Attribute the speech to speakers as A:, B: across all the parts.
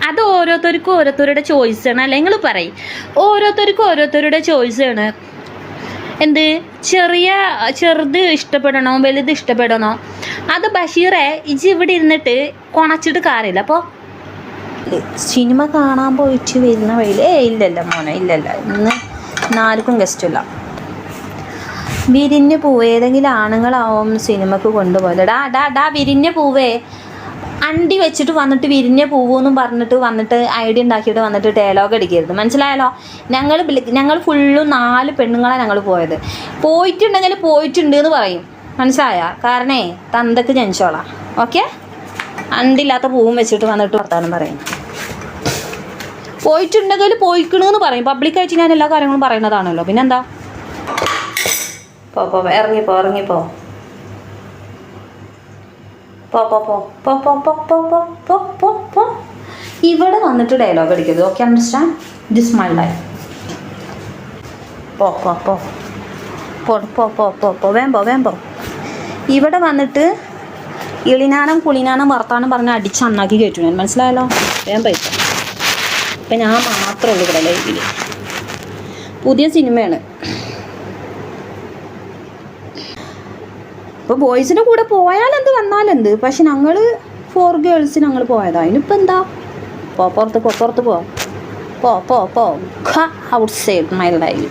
A: അത് ഓരോരുത്തർക്കും ഓരോരുത്തരുടെ ചോയ്സാണ്. അല്ലെ നിങ്ങൾ പറയും, ഓരോരുത്തർക്കും ഓരോരുത്തരുടെ ചോയ്സാണ്. എന്ത് ചെറുത് ഇഷ്ടപ്പെടണോ വലുത് ഇഷ്ടപ്പെടണോ? അത് ബഷീറെ ഇജ് ഇവിടെ ഇരുന്നിട്ട് കൊണച്ചിട്ട് കാര്യമില്ല. അപ്പോൾ സിനിമ കാണാൻ പോയിട്ട് വരുന്ന വഴിയിൽ ഇല്ലല്ല മോനെ, ഇല്ലല്ല, ഇന്ന് ആർക്കും ഗസ്റ്റില്ല. വിരിഞ്ഞ് പൂവ് ഏതെങ്കിലും ആണുങ്ങളാവും സിനിമക്ക് കൊണ്ടുപോയത്. ഡാ വിരിഞ്ഞ പൂവേ, അണ്ടി വെച്ചിട്ട് വന്നിട്ട് വിരിഞ്ഞ പൂവെന്നും പറഞ്ഞിട്ട് വന്നിട്ട് ഐഡിയ ഉണ്ടാക്കിയിട്ട് വന്നിട്ട് ഡയലോഗ് അടിക്കരുത്, മനസ്സിലായാലോ? ഞങ്ങൾ ഫുള്ളും 4 പെണ്ണുങ്ങളാണ് ഞങ്ങൾ പോയത്. പോയിട്ടുണ്ടെങ്കിൽ പോയിട്ടുണ്ട് എന്ന് പറയും, മനസ്സിലായ? കാരണേ തന്തക്ക് ജനിച്ചോളാം. ഓക്കെ, അണ്ടില്ലാത്ത പൂവും വെച്ചിട്ട് വന്നിട്ട് വർത്താനം പറയും. പോയിട്ടുണ്ടെങ്കിൽ പോയിക്കണെന്ന് പറയും. പബ്ലിക്കായിട്ട് ഞാൻ എല്ലാ കാര്യങ്ങളും പറയുന്നതാണല്ലോ, പിന്നെന്താ? പോ ഇറങ്ങിപ്പോ ഇറങ്ങിപ്പോ പോ പോ പോ പോ പോ പോ പോ പോ പോ പോ. ഇവിടെ വന്നിട്ട് ഡയലോഗ് അടിക്കരുത്. Okay, understand? This my life. പോ പോ പോ പോ പോ പോ പോ പോ വേമ്പോ. ഇവിടെ വന്നിട്ട് ഇളിനാനം കുളിനാനം വർത്താനം പറഞ്ഞ് അടിച്ച് അണ്ണാക്കി കയറ്റും ഞാൻ, മനസ്സിലായല്ലോ? വേമ്പോ. ഇപ്പം ഞാൻ മാത്രമേ ഉള്ളൂ ഇവിടെ ലൈവിൽ. പുതിയ സിനിമയാണ്. ഇപ്പോൾ ബോയ്സിൻ്റെ കൂടെ പോയാലെന്ത് വന്നാലെന്ത്, പക്ഷെ ഞങ്ങൾ 4 ഗേൾസ് ഞങ്ങൾ പോയതാ. അതിനിപ്പോൾ എന്താ? പുറത്ത് പോ ഔട്ട് സൈഡ് മൈ ലൈഫ്.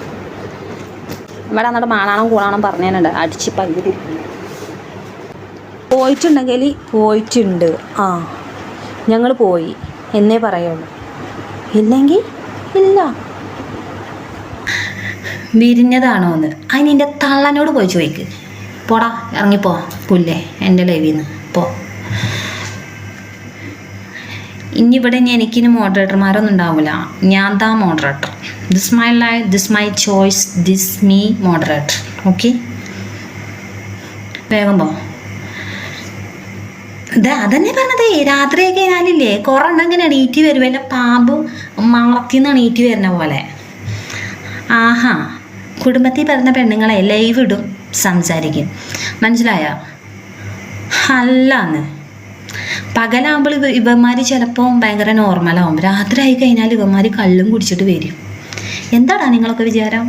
A: ഇവിടെ എന്നിട്ട് മാണാണം കൂടാണം പറഞ്ഞേനുണ്ട്, അടിച്ച് പകുതി. പോയിട്ടുണ്ടെങ്കിൽ പോയിട്ടുണ്ട്, ആ ഞങ്ങൾ പോയി എന്നേ പറയുള്ളൂ, ഇല്ലെങ്കിൽ ഇല്ല. വിരിഞ്ഞതാണോ എന്ന് അതിന് എൻ്റെ തള്ളനോട് പോയി ചോദിക്ക്. പോടാ ഇറങ്ങിപ്പോ പുല്ലേ എൻ്റെ ലൈവിൽ നിന്ന് പോ. ഇനിയിവിടെ എനിക്കിനി മോഡറേറ്റർമാരൊന്നും ഉണ്ടാവില്ല, ഞാൻ താ moderator. This my life, this my choice, this me moderator. Okay, വേഗം പോ. അതന്നെ പറഞ്ഞതേ, രാത്രിയൊക്കെ ഞാനില്ലേ കുറേ ഇങ്ങനെ എണീറ്റ് വരുമല്ല, പാമ്പ് മാളത്തിന്ന് എണീറ്റ് വരുന്ന പോലെ. ആഹാ, കുടുംബത്തിൽ പറഞ്ഞ പെണ്ണുങ്ങളെ ലൈവ് ഇടും, സംസാരിക്കും, മനസ്സിലായ? അല്ലാന്ന് പകലാകുമ്പോൾ ഇവന്മാർ ചിലപ്പോൾ ഭയങ്കര നോർമലാവും, രാത്രി ആയി കഴിഞ്ഞാൽ ഇവന്മാർ കള്ളും കുടിച്ചിട്ട് വരും. എന്താടാ നിങ്ങളൊക്കെ വിചാരം?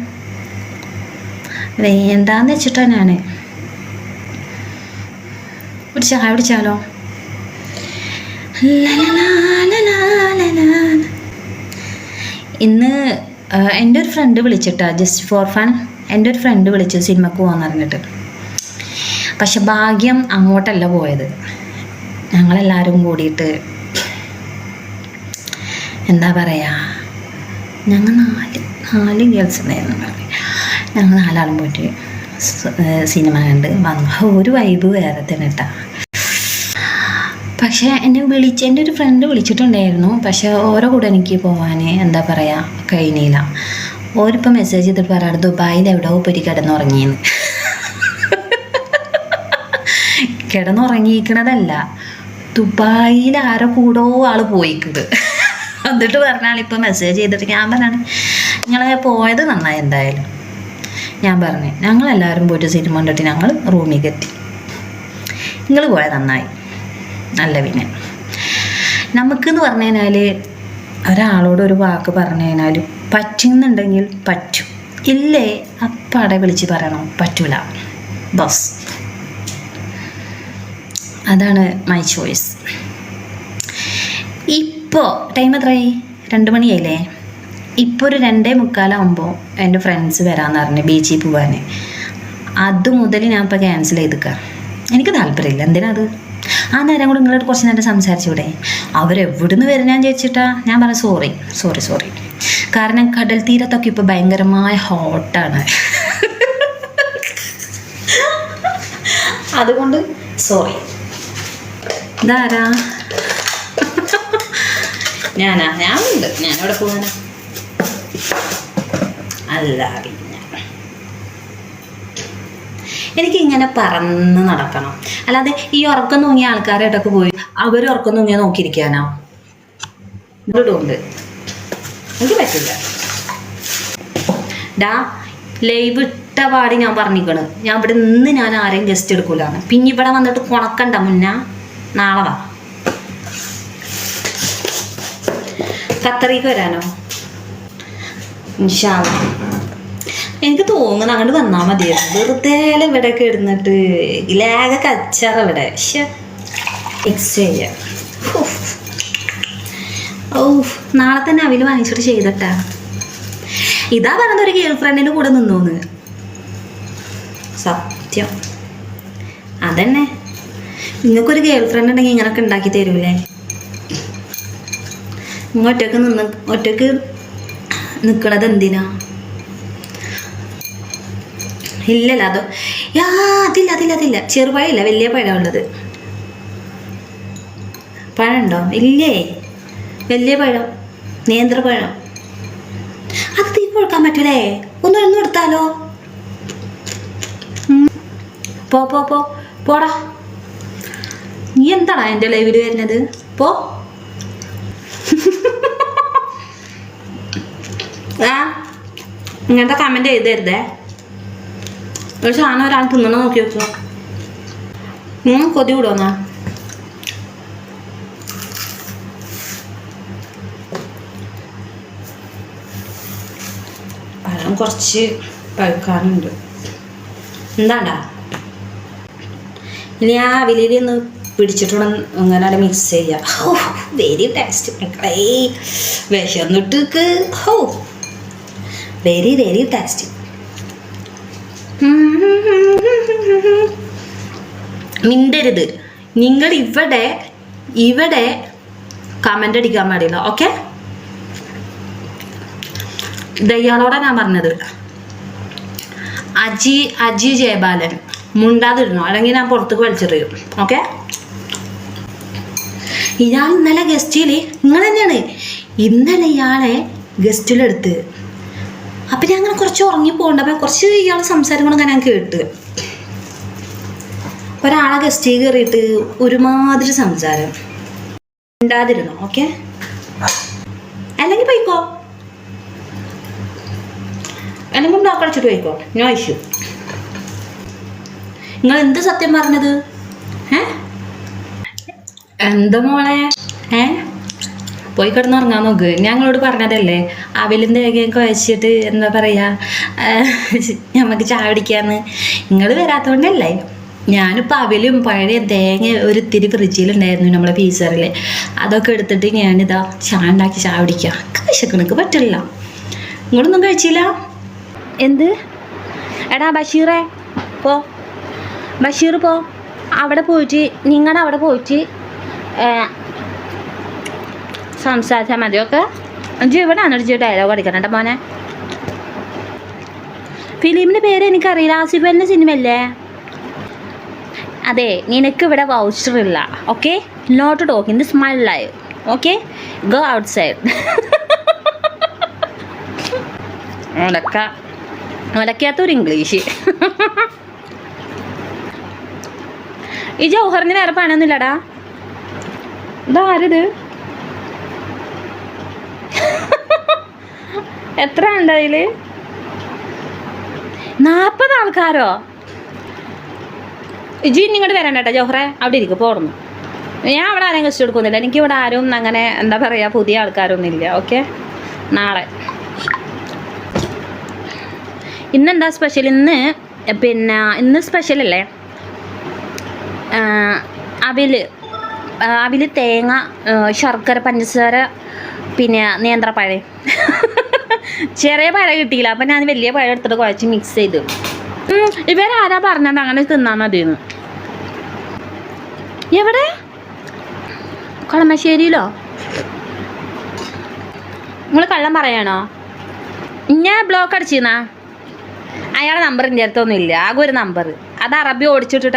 A: വേണ്ടാന്ന് വെച്ചിട്ടാണ് ഞാൻ. ഒരു ചായ കുടിച്ചാലോ? ഇന്ന് എൻ്റെ ഒരു ഫ്രണ്ട് വിളിച്ചിട്ടാ, ജസ്റ്റ് ഫോർ ഫൺ. എൻ്റെ ഒരു ഫ്രണ്ട് വിളിച്ചു സിനിമക്ക് പോകാമെന്ന് പറഞ്ഞിട്ട്. പക്ഷെ ഭാഗ്യം അങ്ങോട്ടല്ല പോയത്. ഞങ്ങളെല്ലാവരും കൂടിയിട്ട് എന്താ പറയുക, ഞങ്ങൾ 4 ഗേൾസ് ഉണ്ടായിരുന്നു. ഞങ്ങൾ 4 ആളും പോയിട്ട് സിനിമ കണ്ട് വന്നു. ഒരു വൈബ് വേറെ തന്നെ കേട്ടാ. പക്ഷേ എൻ്റെ ഒരു ഫ്രണ്ട് വിളിച്ചിട്ടുണ്ടായിരുന്നു, പക്ഷെ ഓരോ കൂടെ എനിക്ക് പോകാൻ എന്താ പറയുക കഴിഞ്ഞില്ല. ഓരിപ്പോൾ മെസ്സേജ് ചെയ്തിട്ട് പറയാറ് ദുബായിൽ എവിടെയോ പോയി കിടന്നുറങ്ങിയെന്ന്. കിടന്നുറങ്ങിയിരിക്കണതല്ല, ദുബായിൽ ആരോ കൂടോ ആൾ പോയിക്കുന്നത്. എന്നിട്ട് പറഞ്ഞാൽ ഇപ്പോൾ മെസ്സേജ് ചെയ്തിട്ട് ഞാൻ പറഞ്ഞാണ് നിങ്ങളെ പോയത് നന്നായി. എന്തായാലും ഞാൻ പറഞ്ഞു ഞങ്ങളെല്ലാവരും പോയിട്ട് സിനിമ കണ്ടിട്ട് ഞങ്ങൾ റൂമിലേക്ക് എത്തി. നിങ്ങൾ പോയത് നന്നായി, നല്ല. പിന്നെ നമുക്കെന്ന് പറഞ്ഞു കഴിഞ്ഞാൽ ഒരാളോട് ഒരു വാക്ക് പറഞ്ഞു കഴിഞ്ഞാൽ പറ്റുന്നുണ്ടെങ്കിൽ പറ്റും, ഇല്ലേ അപ്പാടെ വിളിച്ച് പറയണം പറ്റൂല ബസ്. അതാണ് മൈ ചോയ്സ്. ഇപ്പോൾ ടൈം എത്രയായി? 2 മണിയായില്ലേ? ഇപ്പോൾ ഒരു 2:45 എൻ്റെ ഫ്രണ്ട്സ് വരാമെന്ന് പറഞ്ഞു ബീച്ചിൽ പോകാൻ. അതുമുതൽ ഞാൻ ഇപ്പോൾ ക്യാൻസൽ ചെയ്തിക്കാം. എനിക്ക് താല്പര്യമില്ല. എന്തിനാ അത്? ആ നേരം കൂടെ നിങ്ങളോട് കുറച്ച് നേരം സംസാരിച്ചൂടെ? അവരെവിടുന്ന് വരുന്നതെന്ന് ചോദിച്ചിട്ടാ ഞാൻ പറഞ്ഞു സോറി. കാരണം കടൽ തീരത്തൊക്കെ ഇപ്പോൾ ഭയങ്കരമായ ഹോട്ടാണ്, അതുകൊണ്ട് സോറി. ഇതാരാ? ഞാനുണ്ട്. ഞാനിവിടെ പോകാനാ? അല്ല, എനിക്കിങ്ങനെ പറന്ന് നടക്കണം. അല്ലാതെ ഈ ഉറക്കം തൂങ്ങിയ ആൾക്കാരായിട്ടൊക്കെ പോയി അവർ ഉറക്കം തൂങ്ങിയാൽ നോക്കിയിരിക്കാനാ? ഇവിടുണ്ട്, എനിക്ക് പറ്റില്ല. ലൈവ് ഇട്ട പാടി ഞാൻ പറഞ്ഞിരിക്കണ്, ഞാൻ ഇവിടെ നിന്ന് ഞാൻ ആരെയും ഗസ്റ്റ് എടുക്കൂലാണ്. പിന്നെ ഇവിടെ വന്നിട്ട് കൊണക്കണ്ട മുന്നേ, നാളെ വാ. ഖത്തറിലേക്ക് വരാനോ? ഇൻഷാ അല്ലാ. എനിക്ക് തോന്നുന്നു അങ്ങോട്ട് വന്നാൽ മതിയായിരുന്നു. വെറുതെ ഇവിടെയൊക്കെ ഇടുന്നിട്ട് ഇലാകെ കച്ചറ ഇവിടെ. ഫിക്സ് ചെയ്യാം. ഓ നാളെ തന്നെ അവിൽ വാങ്ങിച്ചിട്ട് ചെയ്തട്ടാ. ഇതാ പറഞ്ഞത് ഒരു ഗേൾ ഫ്രണ്ടിൻ്റെ കൂടെ നിന്നോന്ന്. സത്യം അതന്നെ. നിങ്ങൾക്കൊരു ഗേൾ ഫ്രണ്ട് ഉണ്ടെങ്കിൽ ഇങ്ങനൊക്കെ ഉണ്ടാക്കി തരൂലേ? നിങ്ങൾ ഒറ്റക്ക് നിൽക്കണത് എന്തിനാ? ഇല്ലല്ലോ അതോ അതില്ല ചെറുപഴമില്ല, വലിയ പഴമുള്ളത്. പഴമുണ്ടോ? ഇല്ലേ, വലിയ പഴം, നേന്ത്രപ്പഴം. അത് തീ കൊടുക്കാൻ പറ്റൂലേ? ഒന്നും എടുത്താലോ? പോടാ. നീ എന്താടാ എൻ്റെ ലൈവിൽ വരുന്നത്? പോ. ഇങ്ങനത്തെ കമന്റ് ചെയ്തരുതേ. ഒരു സാധനം ഒരാൾ തിന്നണ നോക്കി വെച്ചോ. കൊതി വിടുവന്നാ. പഴം കുറച്ച് പഴുക്കാനുണ്ട്. എന്താണ്ടാ ഇനി ആ വിലയിലൊന്ന് പിടിച്ചിട്ടുള്ള അങ്ങനെ മിക്സ് ചെയ്യുക. വെരി ടേസ്റ്റ് മക്കളേ. വിശന്നിട്ട് വെരി വെരി ടേസ്റ്റ്. മിണ്ടരുത് നിങ്ങൾ. ഇവിടെ കമൻ്റ് അടിക്കാൻ പാടില്ല. ഓക്കെ, ഇയാളോടെ ഞാൻ പറഞ്ഞത്. അജി ജയബാലൻ മുണ്ടാതിരുന്നോ, അല്ലെങ്കിൽ ഞാൻ പുറത്തേക്ക് വലിച്ചെറിയും. ഓക്കെ, ഇയാൾ ഇന്നലെ ഗസ്റ്റിൽ നിങ്ങൾ തന്നെയാണ് ഇന്നലെ ഇയാളെ ഗസ്റ്റിലെടുത്ത്. അപ്പം ഞാൻ അങ്ങനെ കുറച്ച് ഉറങ്ങിപ്പോകണ്ട. അപ്പം കുറച്ച് ഇയാൾ സംസാരങ്ങളൊക്കെ ഞാൻ കേട്ട്. ഒരാളെ ഗസ്റ്റിൽ കയറിയിട്ട് ഒരുമാതിരി സംസാരം. മിണ്ടാതിരുന്നോ? ഓക്കെ, അല്ലെങ്കിൽ പോയിക്കോ, അല്ലെങ്കിൽ ബ്ലോക്കടിച്ചിട്ട് പോയിക്കോ. No issue. നിങ്ങൾ എന്ത് സത്യം പറഞ്ഞത്? എന്താ മോളെ? പോയി കിടന്നുറങ്ങാൻ നോക്ക്. ഞങ്ങളോട് പറഞ്ഞതല്ലേ അവിലിൻ്റെ തേങ്ങയൊക്കെ വെച്ചിട്ട് എന്താ പറയുക നമുക്ക് ചായ പിടിക്കാന്ന്. നിങ്ങൾ വരാത്തതുകൊണ്ടല്ലേ. ഞാനിപ്പോൾ അവിലും പഴയ തേങ്ങ ഒരു ഇത്തിരി ഫ്രിഡ്ജിലുണ്ടായിരുന്നു നമ്മളെ ഫീസറിൽ. അതൊക്കെ എടുത്തിട്ട് ഞാനിതാ ചായ ഉണ്ടാക്കി ചായ പിടിക്കാം. വിശക്കണക്ക് പറ്റില്ല. നിങ്ങളൊന്നും കഴിച്ചില്ല? എന്ത്? എടാ ബഷീറേ പോ, ബഷീർ പോ. അവിടെ പോയിട്ട് നിങ്ങളുടെ അവിടെ പോയിട്ട് സംസാരിച്ചാൽ മതി. ഓക്കെ, ഇവിടെയാണ് ഒരു ഡയലോഗ് അടിക്കണം മോനെ. ഫിലിമിൻ്റെ പേര് എനിക്കറിയില്ല. ആസിഫ് അലിൻ്റെ സിനിമയല്ലേ? അതെ, നിനക്ക് ഇവിടെ വൗച്ചർ ഇല്ല. Okay, not talking this my life. Okay, go outside. ഒലക്കാത്തൊരു ഇംഗ്ലീഷ്. ഈ ജൗഹറിന് വേറെ പണിയൊന്നുമില്ലടാ. ഇതാരിത്? എത്ര ഉണ്ട് അതിൽ? 40 ആൾക്കാരോ? ഇജി ഇങ്ങോട്ട് വരണ്ട കേട്ടോ ജൗഹറെ. അവിടെ ഇരിക്കും പോർന്നു. ഞാൻ അവിടെ ആരെയും ഗസ്റ്റ് എടുക്കുന്നില്ല. എനിക്കിവിടെ ആരും അങ്ങനെ എന്താ പറയുക പുതിയ ആൾക്കാരൊന്നും ഇല്ല. ഓക്കെ, നാളെ. ഇന്നെന്താ സ്പെഷ്യൽ? ഇന്ന് സ്പെഷ്യലല്ലേ അവിൽ തേങ്ങ, ശർക്കര, പഞ്ചസാര, പിന്നെ നേന്ത്രപ്പഴം. ചെറിയ പഴം കിട്ടിയില്ല. അപ്പം ഞാൻ വലിയ പഴം എടുത്തിട്ട് കുഴച്ച് മിക്സ് ചെയ്തു. ഇവരാരാ പറഞ്ഞത് അങ്ങനെ തിന്നാൽ മതിയെന്ന്? എവിടെ? കളമശ്ശേരിയിലോ? നിങ്ങൾ കള്ളം പറയാണോ? ഞാൻ ബ്ലോക്ക് അടിച്ചിരുന്നാ? അയാളെ നമ്പർ എൻ്റെ അടുത്തൊന്നും ഇല്ല. ആകെ ഒരു നമ്പർ. അത് അറബി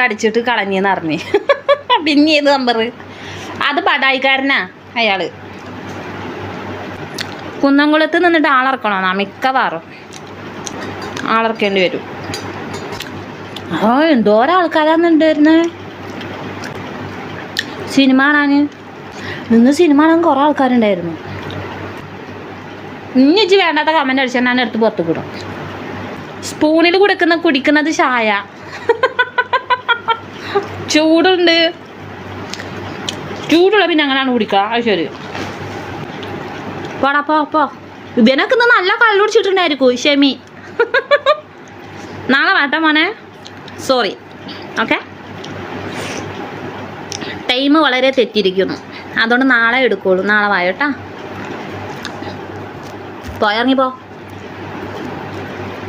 A: അടിച്ചിട്ട് കളഞ്ഞെന്ന് അറിഞ്ഞ്. പിന്നെ ഏത് നമ്പർ? അത് പടായിക്കാരനാ അയാൾ. കുന്നംകുളത്ത് നിന്നിട്ട് ആളിറക്കണമെന്നാ മിക്കവാറും. ആളിറക്കേണ്ടി വരും. എന്തോരം ആൾക്കാരാന്നുണ്ടായിരുന്നേ സിനിമ കാണാൻ. സിനിമ കാണാൻ കുറേ ആൾക്കാരുണ്ടായിരുന്നു. ഇഞ്ചി വേണ്ടാത്ത കമൻ്റ് അടിച്ചാൽ ഞാൻ എടുത്ത് പുറത്ത് കിടും. സ്പൂണിൽ കുടിക്കുന്നത് ചായ. ചൂടുള്ള പിന്നെ അങ്ങനെയാണ് കുടിക്കുക. അത് ശരി. പോടാ പോ ഇവനൊക്കെ ഇന്ന് നല്ല കള്ളു കുടിച്ചിട്ടുണ്ടായിരിക്കും ഷെമി. നാളെ വേട്ട മോനെ, സോറി. ഓക്കെ, ടൈം വളരെ തെറ്റിയിരിക്കുന്നു, അതുകൊണ്ട് നാളെ എടുക്കുള്ളൂ. നാളെ വായോട്ടാ.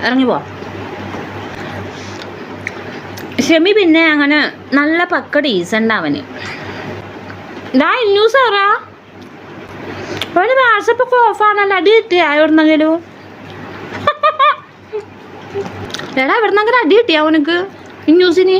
A: ഇറങ്ങിപ്പോ. ഷെമി പിന്നെ അങ്ങനെ നല്ല പക്ക ഡീസൻ്റ് അവന്. ന്യൂസ് അറിയാ ഒരു വാട്സപ്പൊക്കെ ഓഫാണല്ലോ. അടി കിട്ടിയ എവിടുന്നെങ്കിലും എടാ എവിടുന്നെങ്കിലും അടി കിട്ടിയ അവനക്ക് ന്യൂസിന്.